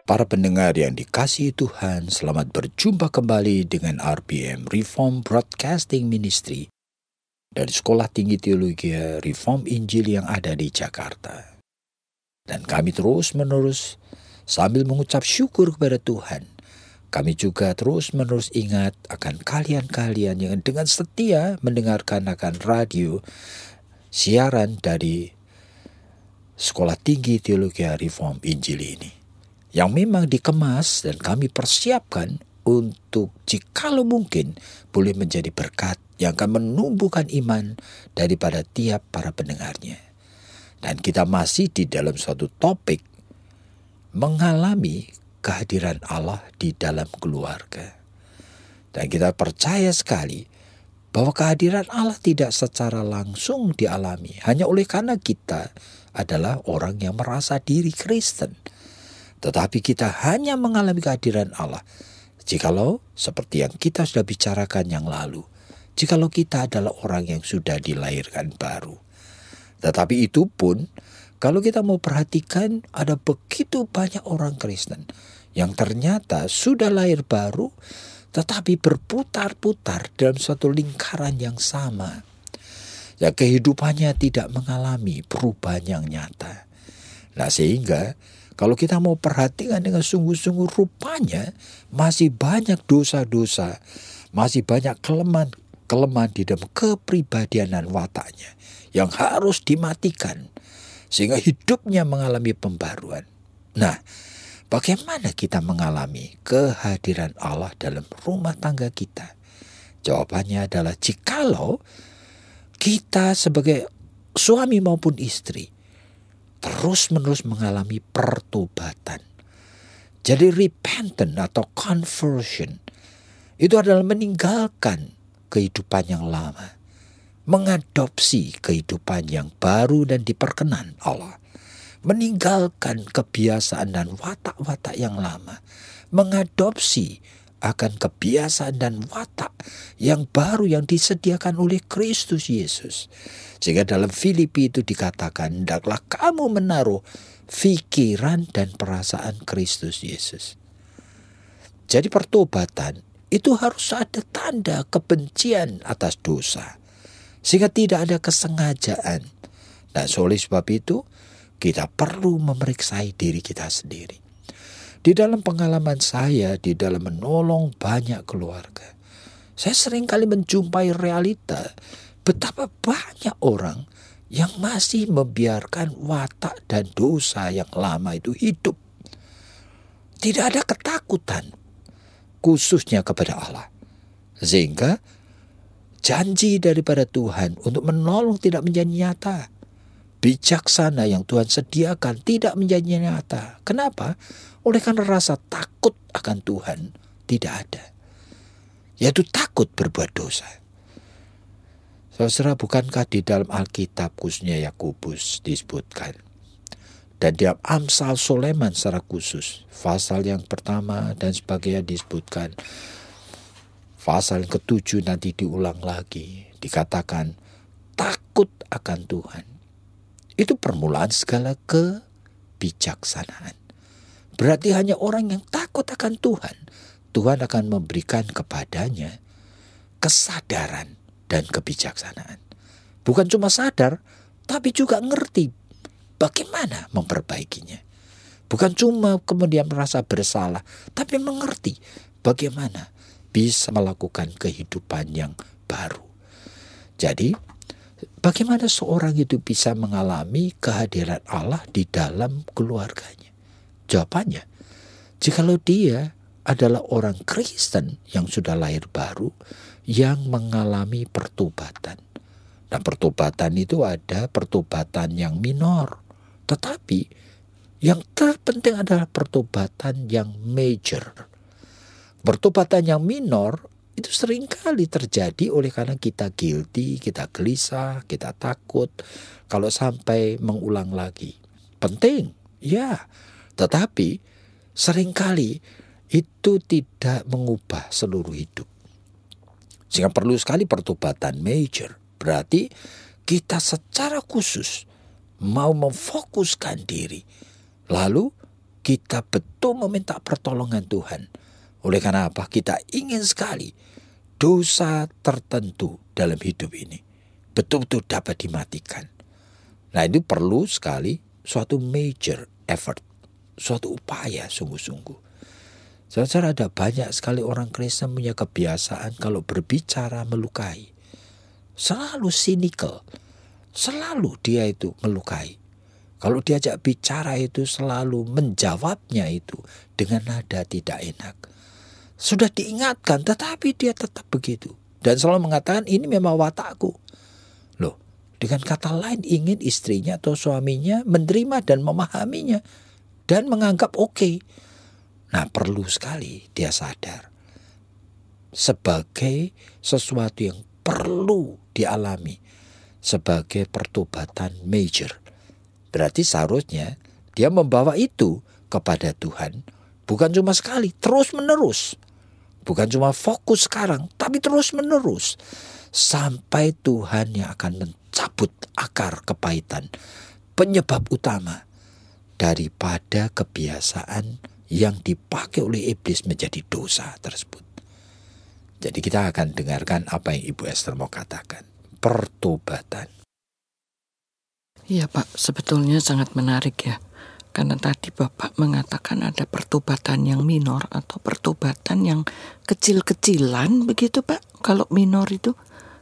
Para pendengar yang dikasihi Tuhan, selamat berjumpa kembali dengan RBM Reform Broadcasting Ministry dari Sekolah Tinggi Teologi Reform Injil yang ada di Jakarta. Dan kami terus-menerus sambil mengucap syukur kepada Tuhan, kami juga terus-menerus ingat akan kalian-kalian yang dengan setia mendengarkan akan radio siaran dari Sekolah Tinggi Teologi Reform Injil ini, yang memang dikemas dan kami persiapkan untuk jikalau mungkin boleh menjadi berkat yang akan menumbuhkan iman daripada tiap para pendengarnya. Dan kita masih di dalam suatu topik mengalami kehadiran Allah di dalam keluarga. Dan kita percaya sekali bahwa kehadiran Allah tidak secara langsung dialami hanya oleh karena kita adalah orang yang merasa diri Kristen. Tetapi kita hanya mengalami kehadiran Allah jikalau seperti yang kita sudah bicarakan yang lalu, jikalau kita adalah orang yang sudah dilahirkan baru. Tetapi itu pun kalau kita mau perhatikan, ada begitu banyak orang Kristen yang ternyata sudah lahir baru tetapi berputar-putar dalam suatu lingkaran yang sama. Ya, kehidupannya tidak mengalami perubahan yang nyata. Nah, sehingga kalau kita mau perhatikan dengan sungguh-sungguh, rupanya masih banyak dosa-dosa, masih banyak kelemahan di dalam kepribadian dan wataknya yang harus dimatikan sehingga hidupnya mengalami pembaruan. Nah, bagaimana kita mengalami kehadiran Allah dalam rumah tangga kita? Jawabannya adalah jikalau kita sebagai suami maupun istri terus-menerus mengalami pertobatan. Jadi repentant atau conversion itu adalah meninggalkan kehidupan yang lama, mengadopsi kehidupan yang baru dan diperkenan Allah, meninggalkan kebiasaan dan watak-watak yang lama, mengadopsi akan kebiasaan dan watak yang baru yang disediakan oleh Kristus Yesus. Sehingga dalam Filipi itu dikatakan, hendaklah kamu menaruh pikiran dan perasaan Kristus Yesus. Jadi pertobatan itu harus ada tanda kebencian atas dosa, sehingga tidak ada kesengajaan. Dan oleh sebab itu kita perlu memeriksai diri kita sendiri. Di dalam pengalaman saya, di dalam menolong banyak keluarga, saya seringkali menjumpai realita betapa banyak orang yang masih membiarkan watak dan dosa yang lama itu hidup. Tidak ada ketakutan, khususnya kepada Allah. Sehingga janji daripada Tuhan untuk menolong tidak menjadi nyata. Bijaksana yang Tuhan sediakan tidak menjadi nyata. Kenapa? Oleh karena rasa takut akan Tuhan tidak ada. Yaitu takut berbuat dosa. Saudara, bukankah di dalam Alkitab khususnya Yakobus disebutkan, dan di Amsal Soleman secara khusus, pasal yang pertama dan sebagainya disebutkan, pasal yang ke-7 nanti diulang lagi, dikatakan takut akan Tuhan. Itu permulaan segala kebijaksanaan. Berarti hanya orang yang takut akan Tuhan, Tuhan akan memberikan kepadanya kesadaran dan kebijaksanaan. Bukan cuma sadar, tapi juga ngerti bagaimana memperbaikinya. Bukan cuma kemudian merasa bersalah, tapi mengerti bagaimana bisa melakukan kehidupan yang baru. Jadi, bagaimana seorang itu bisa mengalami kehadiran Allah di dalam keluarganya? Jawabannya, jikalau dia adalah orang Kristen yang sudah lahir baru, yang mengalami pertobatan. Dan pertobatan itu ada pertobatan yang minor, tetapi yang terpenting adalah pertobatan yang major. Pertobatan yang minor itu seringkali terjadi oleh karena kita guilty, kita gelisah, kita takut kalau sampai mengulang lagi. Penting, ya, tetapi seringkali itu tidak mengubah seluruh hidup. Sehingga perlu sekali pertobatan major. Berarti kita secara khusus mau memfokuskan diri. Lalu kita betul meminta pertolongan Tuhan. Oleh karena apa? Kita ingin sekali dosa tertentu dalam hidup ini betul-betul dapat dimatikan. Nah, itu perlu sekali suatu major effort, suatu upaya sungguh-sungguh. Saudara, ada banyak sekali orang Kristen punya kebiasaan kalau berbicara melukai. Selalu cynical, selalu dia itu melukai. Kalau diajak bicara itu selalu menjawabnya itu dengan nada tidak enak. Sudah diingatkan tetapi dia tetap begitu. Dan selalu mengatakan ini memang watakku. Loh, dengan kata lain ingin istrinya atau suaminya menerima dan memahaminya. Dan menganggap oke. Nah, perlu sekali dia sadar. Sebagai sesuatu yang perlu dialami. Sebagai pertobatan major. Berarti seharusnya dia membawa itu kepada Tuhan. Bukan cuma sekali, terus menerus. Bukan cuma fokus sekarang, tapi terus menerus. Sampai Tuhan yang akan mencabut akar kepahitan. Penyebab utama daripada kebiasaan yang dipakai oleh iblis menjadi dosa tersebut. Jadi kita akan dengarkan apa yang Ibu Esther mau katakan. Pertobatan. Iya Pak, sebetulnya sangat menarik ya. Karena tadi Bapak mengatakan ada pertobatan yang minor atau pertobatan yang kecil-kecilan begitu Pak. Kalau minor itu,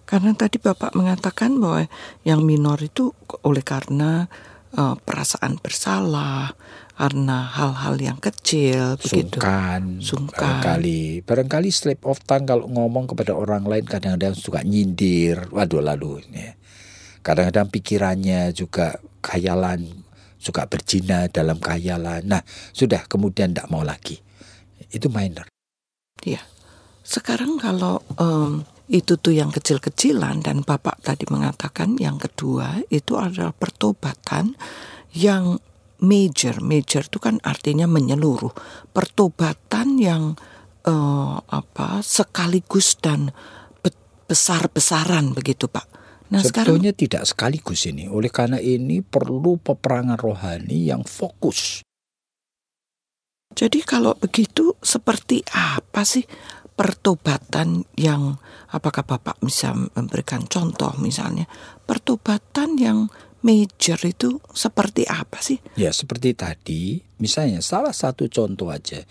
karena tadi Bapak mengatakan bahwa yang minor itu oleh karena perasaan bersalah, karena hal-hal yang kecil begitu. Sungkan. Barangkali slip of tongue kalau ngomong kepada orang lain kadang-kadang suka nyindir. Waduh lalu ya. Kadang-kadang pikirannya juga khayalan, suka berzina dalam khayalan. Nah, sudah kemudian tidak mau lagi. Itu minor. Iya. Sekarang kalau itu tuh yang kecil-kecilan dan Bapak tadi mengatakan yang kedua itu adalah pertobatan yang major. Major itu kan artinya menyeluruh. Pertobatan yang sekaligus dan besar-besaran begitu Pak. Nah, sebetulnya tidak sekaligus ini. Oleh karena ini perlu peperangan rohani yang fokus. Jadi kalau begitu seperti apa sih pertobatan yang, apakah Bapak bisa memberikan contoh misalnya, pertobatan yang major itu seperti apa sih? Ya seperti tadi, misalnya salah satu contoh aja.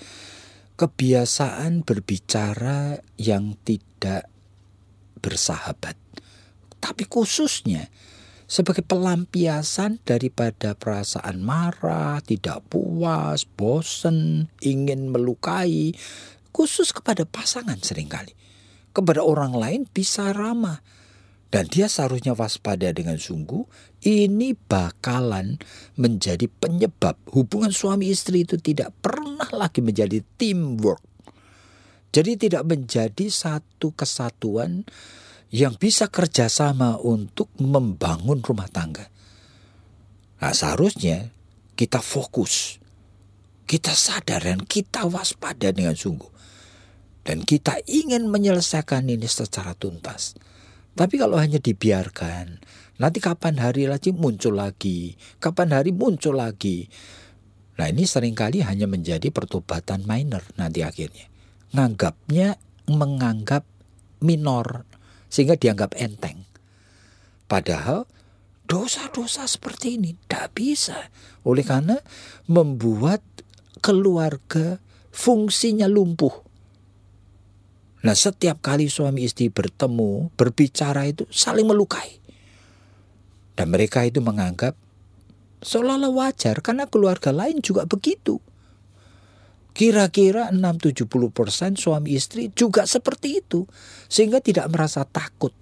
Kebiasaan berbicara yang tidak bersahabat. Tapi khususnya sebagai pelampiasan daripada perasaan marah, tidak puas, bosan, ingin melukai. Khusus kepada pasangan seringkali. Kepada orang lain bisa ramah. Dan dia seharusnya waspada dengan sungguh. Ini bakalan menjadi penyebab hubungan suami istri itu tidak pernah lagi menjadi teamwork. Jadi tidak menjadi satu kesatuan yang bisa kerjasama untuk membangun rumah tangga. Nah, seharusnya kita fokus, kita sadar dan kita waspada dengan sungguh. Dan kita ingin menyelesaikan ini secara tuntas. Tapi kalau hanya dibiarkan, nanti kapan hari lagi muncul lagi, kapan hari muncul lagi. Nah, ini seringkali hanya menjadi pertobatan minor nanti akhirnya. Menganggap minor. Sehingga dianggap enteng. Padahal dosa-dosa seperti ini tidak bisa. Oleh karena membuat keluarga fungsinya lumpuh. Nah, setiap kali suami istri bertemu, berbicara itu saling melukai. Dan mereka itu menganggap seolah-olah wajar karena keluarga lain juga begitu. Kira-kira 60-70% suami istri juga seperti itu. Sehingga tidak merasa takut.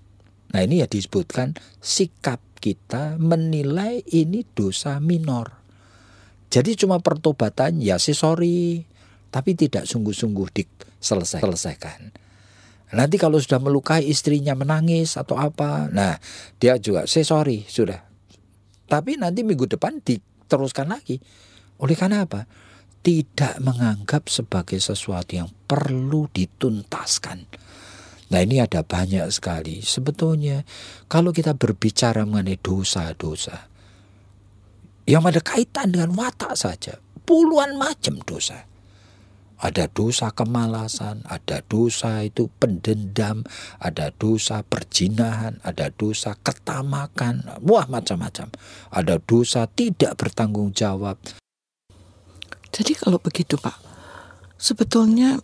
Nah, ini ya disebutkan sikap kita menilai ini dosa minor. Jadi cuma pertobatan, ya sih sorry. tapi tidak sungguh-sungguh diselesaikan. Nanti kalau sudah melukai istrinya menangis atau apa, nah dia juga say sorry sudah. Tapi nanti minggu depan diteruskan lagi. Oleh karena apa? Tidak menganggap sebagai sesuatu yang perlu dituntaskan. Nah ini ada banyak sekali. Sebetulnya kalau kita berbicara mengenai dosa-dosa yang ada kaitan dengan watak saja, puluhan macam dosa. Ada dosa kemalasan, ada dosa itu pendendam, ada dosa perzinahan, ada dosa ketamakan, wah macam-macam. Ada dosa tidak bertanggung jawab. Jadi kalau begitu Pak, sebetulnya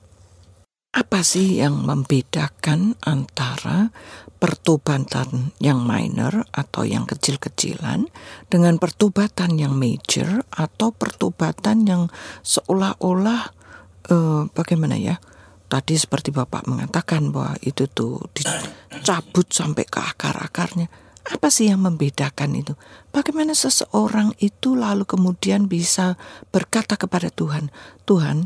apa sih yang membedakan antara pertobatan yang minor atau yang kecil-kecilan dengan pertobatan yang major atau pertobatan yang seolah-olah bagaimana ya? Tadi seperti Bapak mengatakan bahwa itu tuh dicabut sampai ke akar-akarnya. Apa sih yang membedakan itu? Bagaimana seseorang itu lalu kemudian bisa berkata kepada Tuhan, Tuhan,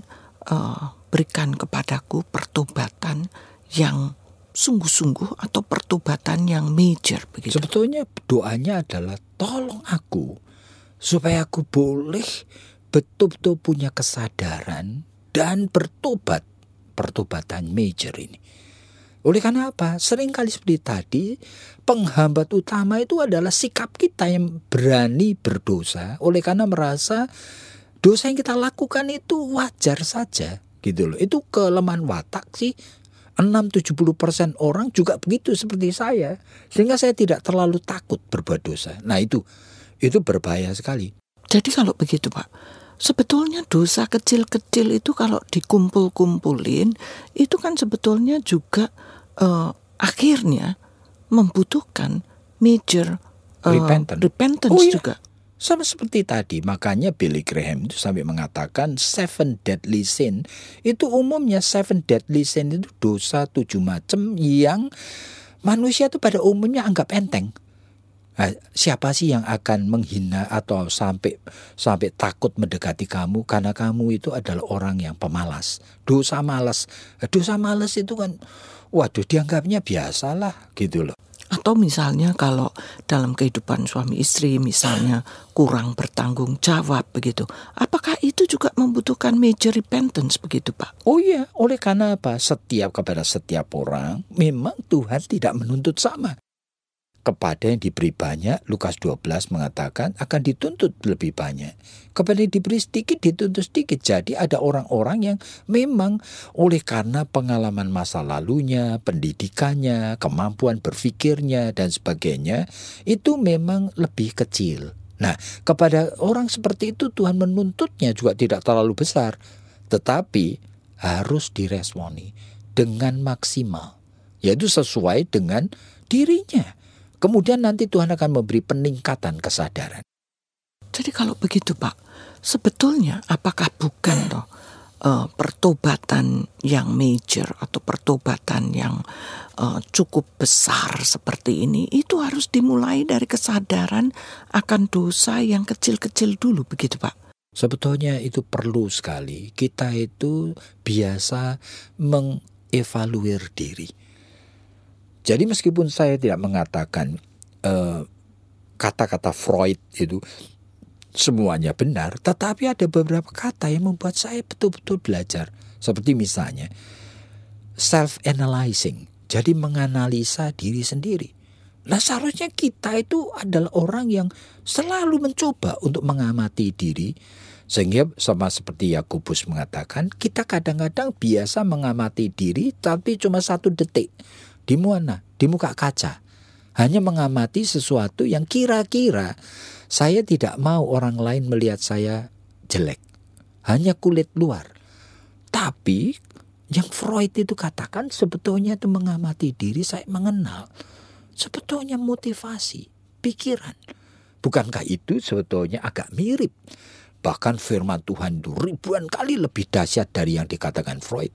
berikan kepadaku pertobatan yang sungguh-sungguh atau pertobatan yang major begitu. Sebetulnya doanya adalah tolong aku supaya aku boleh betul-betul punya kesadaran dan bertobat, pertobatan major ini. Oleh karena apa? Seringkali seperti tadi, penghambat utama itu adalah sikap kita yang berani berdosa oleh karena merasa dosa yang kita lakukan itu wajar saja. Gitu loh. Itu kelemahan watak sih. 60-70% orang juga begitu seperti saya. Sehingga saya tidak terlalu takut berbuat dosa. Nah itu berbahaya sekali. Jadi kalau begitu Pak, sebetulnya dosa kecil-kecil itu kalau dikumpul-kumpulin, itu kan sebetulnya juga akhirnya membutuhkan major repentance juga. Sama seperti tadi, makanya Billy Graham itu sampai mengatakan 7 deadly sin. Itu umumnya 7 deadly sin itu dosa 7 macam yang manusia itu pada umumnya anggap enteng. Nah, siapa sih yang akan menghina atau sampai takut mendekati kamu karena kamu itu adalah orang yang pemalas. Dosa malas itu kan, waduh dianggapnya biasalah gitu loh. Atau misalnya kalau dalam kehidupan suami istri misalnya kurang bertanggung jawab begitu. Apakah itu juga membutuhkan major repentance begitu Pak? Oh iya, oleh karena apa? Kepada setiap orang memang Tuhan tidak menuntut sama. Kepada yang diberi banyak, Lukas 12 mengatakan akan dituntut lebih banyak. Kepada yang diberi sedikit, dituntut sedikit. Jadi ada orang-orang yang memang oleh karena pengalaman masa lalunya, pendidikannya, kemampuan berpikirnya, dan sebagainya, itu memang lebih kecil. Nah, kepada orang seperti itu Tuhan menuntutnya juga tidak terlalu besar. Tetapi harus diresponi dengan maksimal. Yaitu sesuai dengan dirinya. Kemudian nanti Tuhan akan memberi peningkatan kesadaran. Jadi kalau begitu Pak, sebetulnya apakah bukan pertobatan yang major atau pertobatan yang cukup besar seperti ini, itu harus dimulai dari kesadaran akan dosa yang kecil-kecil dulu begitu Pak? Sebetulnya itu perlu sekali. Kita itu biasa mengevaluir diri. Jadi meskipun saya tidak mengatakan kata-kata Freud itu semuanya benar, tetapi ada beberapa kata yang membuat saya betul-betul belajar. Seperti misalnya self-analyzing, jadi menganalisa diri sendiri. Nah seharusnya kita itu adalah orang yang selalu mencoba untuk mengamati diri. Sehingga sama seperti Yakobus mengatakan, kita kadang-kadang biasa mengamati diri tapi cuma 1 detik. Di mana? Di muka kaca. Hanya mengamati sesuatu yang kira-kira saya tidak mau orang lain melihat saya jelek. Hanya kulit luar. Tapi yang Freud itu katakan sebetulnya itu mengamati diri, saya mengenal. Sebetulnya motivasi, pikiran. Bukankah itu sebetulnya agak mirip? Bahkan firman Tuhan itu ribuan kali lebih dahsyat dari yang dikatakan Freud.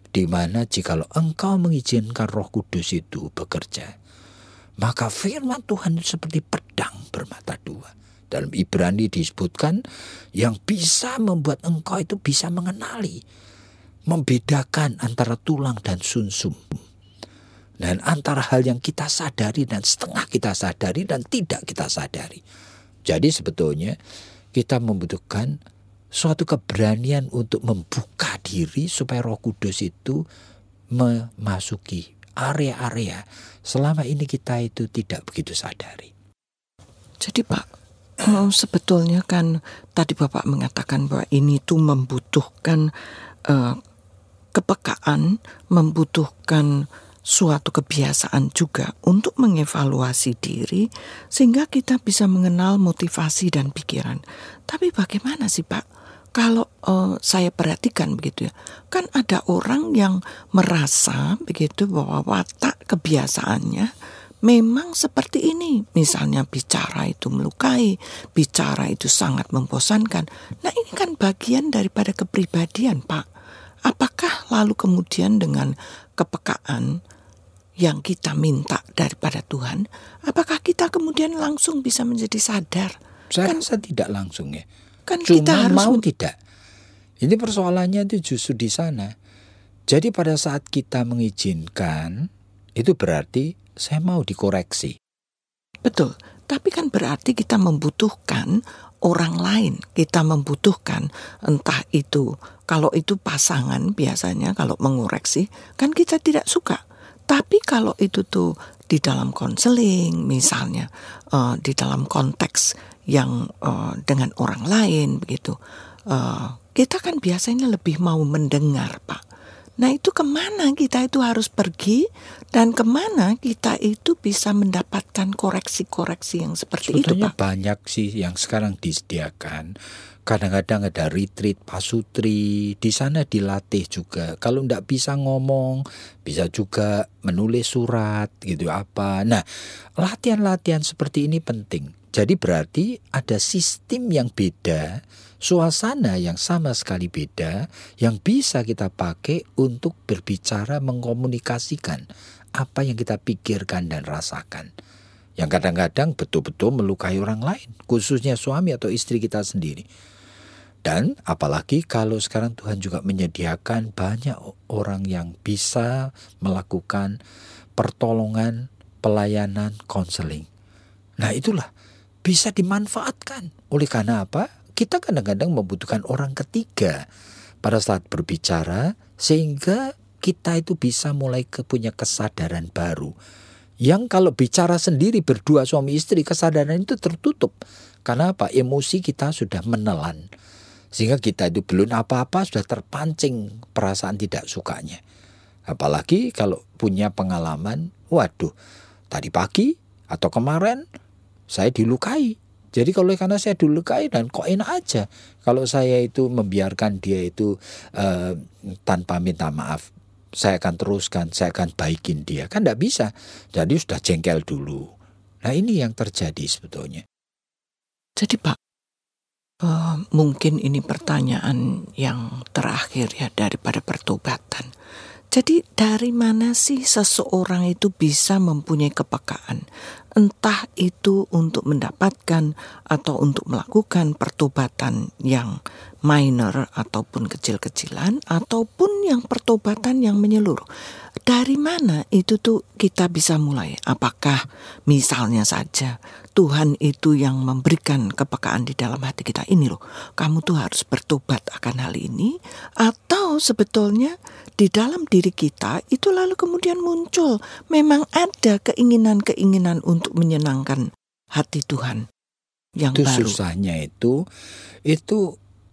Di mana jikalau engkau mengizinkan Roh Kudus itu bekerja, maka firman Tuhan itu seperti pedang bermata 2. Dalam Ibrani disebutkan yang bisa membuat engkau itu bisa mengenali. membedakan antara tulang dan sumsum. Dan antara hal yang kita sadari dan setengah kita sadari dan tidak kita sadari. Jadi sebetulnya kita membutuhkan suatu keberanian untuk membuka diri supaya Roh Kudus itu memasuki area-area selama ini kita itu tidak begitu sadari. Jadi Pak, sebetulnya kan tadi Bapak mengatakan bahwa ini tuh membutuhkan kepekaan, membutuhkan suatu kebiasaan juga untuk mengevaluasi diri sehingga kita bisa mengenal motivasi dan pikiran. Tapi bagaimana sih Pak? Kalau saya perhatikan begitu ya, kan ada orang yang merasa begitu bahwa watak kebiasaannya memang seperti ini. Misalnya bicara itu melukai, bicara itu sangat membosankan. Nah ini kan bagian daripada kepribadian Pak. Apakah lalu kemudian dengan kepekaan yang kita minta daripada Tuhan, apakah kita kemudian langsung bisa menjadi sadar? Saya rasa tidak langsung ya. Kan Cuma kita harus mau tidak. Ini persoalannya itu justru di sana. Jadi pada saat kita mengizinkan, itu berarti saya mau dikoreksi. Betul, tapi kan berarti kita membutuhkan orang lain. Kita membutuhkan entah itu, kalau itu pasangan biasanya kalau mengoreksi, kan kita tidak suka. Tapi kalau itu tuh di dalam konseling misalnya, di dalam konteks yang dengan orang lain begitu, kita kan biasanya lebih mau mendengar Pak. Nah itu kemana kita itu harus pergi dan kemana kita itu bisa mendapatkan koreksi-koreksi yang seperti Sebetulnya itu Pak? banyak sih yang sekarang disediakan. Kadang-kadang ada retreat pasutri, di sana dilatih juga. Kalau enggak bisa ngomong, bisa juga menulis surat gitu apa. Nah, latihan-latihan seperti ini penting. Jadi berarti ada sistem yang beda, suasana yang sama sekali beda, yang bisa kita pakai untuk berbicara, mengkomunikasikan apa yang kita pikirkan dan rasakan. Yang kadang-kadang betul-betul melukai orang lain, khususnya suami atau istri kita sendiri. Dan apalagi kalau sekarang Tuhan juga menyediakan banyak orang yang bisa melakukan pertolongan, pelayanan, konseling. Nah itulah bisa dimanfaatkan. Oleh karena apa? Kita kadang-kadang membutuhkan orang ketiga pada saat berbicara sehingga kita itu bisa mulai punya kesadaran baru. Yang kalau bicara sendiri berdua suami istri, kesadaran itu tertutup. Karena apa? Emosi kita sudah menelan. Sehingga kita itu belum apa-apa sudah terpancing perasaan tidak sukanya. Apalagi kalau punya pengalaman, waduh, tadi pagi atau kemarin saya dilukai. Jadi kalau karena saya dilukai dan kok enak aja. Kalau saya itu membiarkan dia itu tanpa minta maaf, saya akan teruskan, saya akan baikin dia. Kan tidak bisa. Jadi sudah jengkel dulu. Nah ini yang terjadi sebetulnya. Jadi Pak, mungkin ini pertanyaan yang terakhir ya daripada pertobatan. Jadi dari mana sih seseorang itu bisa mempunyai kepekaan? Entah itu untuk mendapatkan atau untuk melakukan pertobatan yang minor ataupun kecil-kecilan ataupun yang pertobatan yang menyeluruh. Dari mana itu tuh kita bisa mulai? Apakah misalnya saja Tuhan itu yang memberikan kepekaan di dalam hati kita, ini loh, kamu tuh harus bertobat akan hal ini, atau sebetulnya di dalam diri kita itu lalu kemudian muncul memang ada keinginan-keinginan untuk menyenangkan hati Tuhan yang Itu baru. susahnya itu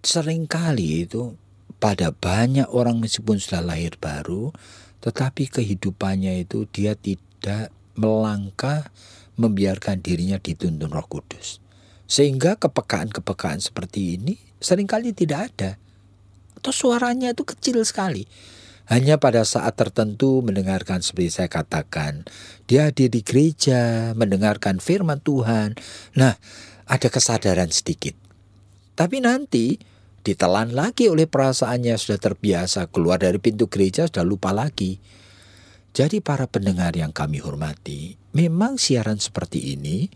seringkali itu pada banyak orang meskipun sudah lahir baru, tetapi kehidupannya itu dia tidak melangkah membiarkan dirinya dituntun Roh Kudus. Sehingga kepekaan-kepekaan seperti ini seringkali tidak ada. Atau suaranya itu kecil sekali. Hanya pada saat tertentu mendengarkan seperti saya katakan, dia hadir di gereja, mendengarkan firman Tuhan. Nah, ada kesadaran sedikit. Tapi nanti ditelan lagi oleh perasaannya, sudah terbiasa keluar dari pintu gereja sudah lupa lagi. Jadi para pendengar yang kami hormati, memang siaran seperti ini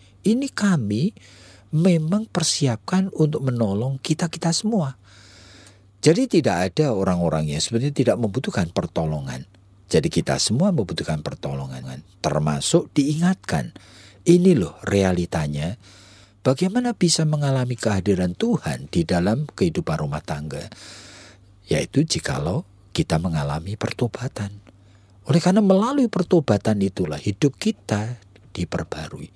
kami memang persiapkan untuk menolong kita-kita semua. Jadi tidak ada orang-orang yang sebenarnya tidak membutuhkan pertolongan. Jadi kita semua membutuhkan pertolongan, termasuk diingatkan. Ini loh realitanya, bagaimana bisa mengalami kehadiran Tuhan di dalam kehidupan rumah tangga. Yaitu jikalau kita mengalami pertobatan. Oleh karena melalui pertobatan itulah hidup kita diperbarui.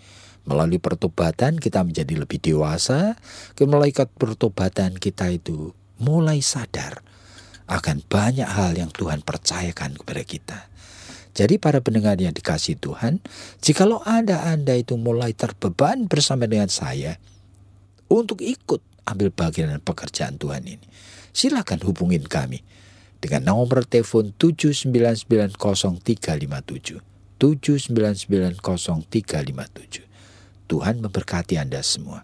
Melalui pertobatan kita menjadi lebih dewasa. Melalui pertobatan kita itu mulai sadar akan banyak hal yang Tuhan percayakan kepada kita. Jadi para pendengar yang dikasihi Tuhan, jikalau Anda itu mulai terbeban bersama dengan saya untuk ikut ambil bagian dalam pekerjaan Tuhan ini, silakan hubungin kami dengan nomor telepon 7990357. 7990357. Tuhan memberkati Anda semua.